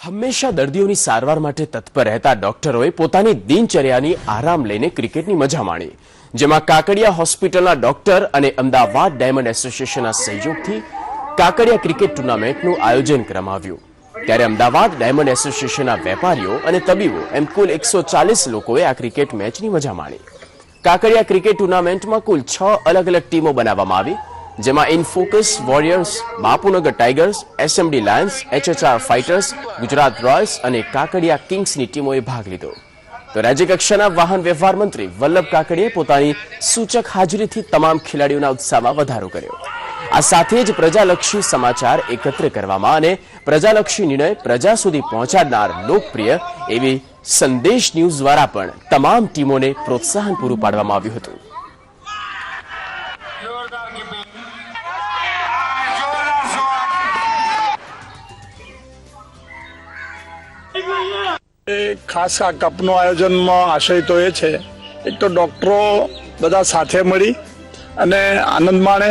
હંમેશા દર્દીઓની સારવાર માટે તત્પર રહેતા ડોક્ટરોએ પોતાની દિનચર્યાની આરામ લઈને ક્રિકેટની મજા માણી, જેમાં કાકડિયા હોસ્પિટલના ડોક્ટર અને અમદાવાદ ડાયમંડ એસોસિએશનના સહયોગથી કાકડિયા ક્રિકેટ ટુર્નામેન્ટનું આયોજન કરવામાં આવ્યું। ત્યારે અમદાવાદ ડાયમંડ એસોસિએશનના વેપારીઓ અને તબીબો એમ કુલ 140 લોકોએ આ ક્રિકેટ મેચની મજા માણી। કાકડિયા ક્રિકેટ ટુર્નામેન્ટમાં કુલ 6 અલગ અલગ ટીમો બનાવવામાં આવી, જેમાં Infocus Warriors, Bapunagar Tigers, SMD Lions, HHR Fighters, Gujarat Royals અને કાકડિયા કિંગ્સની ટીમોએ ભાગ લીધો। તો રાજ્યકક્ષાના વાહન વ્યવહાર મંત્રી વલ્લભ કાકડીએ પોતાની સૂચક હાજરીથી તમામ ખેલાડીઓના ઉત્સાહમાં વધારો કર્યો। આ સાથે જ પ્રજાલક્ષી સમાચાર એકત્ર કરવામાં અને પ્રજાલક્ષી નિર્ણય પ્રજા સુધી પહોંચાડનાર લોકપ્રિય એવી સંદેશ ન્યૂઝ દ્વારા પણ તમામ ટીમોને પ્રોત્સાહન પૂરું પાડવામાં આવ્યું હતું। ખાસ આ કપનું આયોજનમાં આશય તો એ છે, એક તો ડોક્ટરો બધા સાથે મળી અને આનંદ માણે,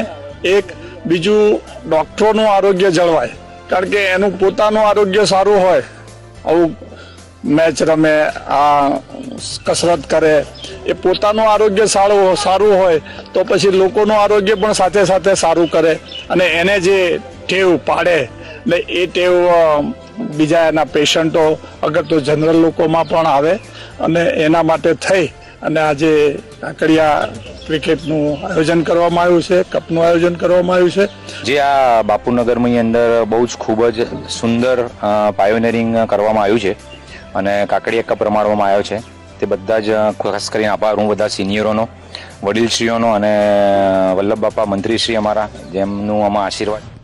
એક બીજું ડોક્ટરોનું આરોગ્ય જળવાય, કારણ કે એનું પોતાનું આરોગ્ય સારું હોય, આવું મેચ રમે, આ કસરત કરે, એ પોતાનું આરોગ્ય સારું હોય તો પછી લોકોનું આરોગ્ય પણ સાથે સાથે સારું કરે અને એને જે ટેવ પાડે ને એ ટેવ બીજા એના પેશન્ટો અગર તો જનરલ લોકોમાં પણ આવે અને એના માટે થઈ અને આજે કાકડિયા ક્રિકેટનું આયોજન કરવામાં આવ્યું છે, કપનું આયોજન કરવામાં આવ્યું છે। જે આ બાપુનગરની અંદર બહુ જ ખૂબ જ સુંદર પાયોનિયરિંગ કરવામાં આવ્યું છે અને કાકડિયા કપ રમાડવામાં આવ્યો છે, તે બધા જ ખાસ કરીને આભાર હું બધા સિનિયરોનો, વડીલશ્રીઓનો અને વલ્લભ બાપા મંત્રીશ્રી અમારા, જેમનું આમાં આશીર્વાદ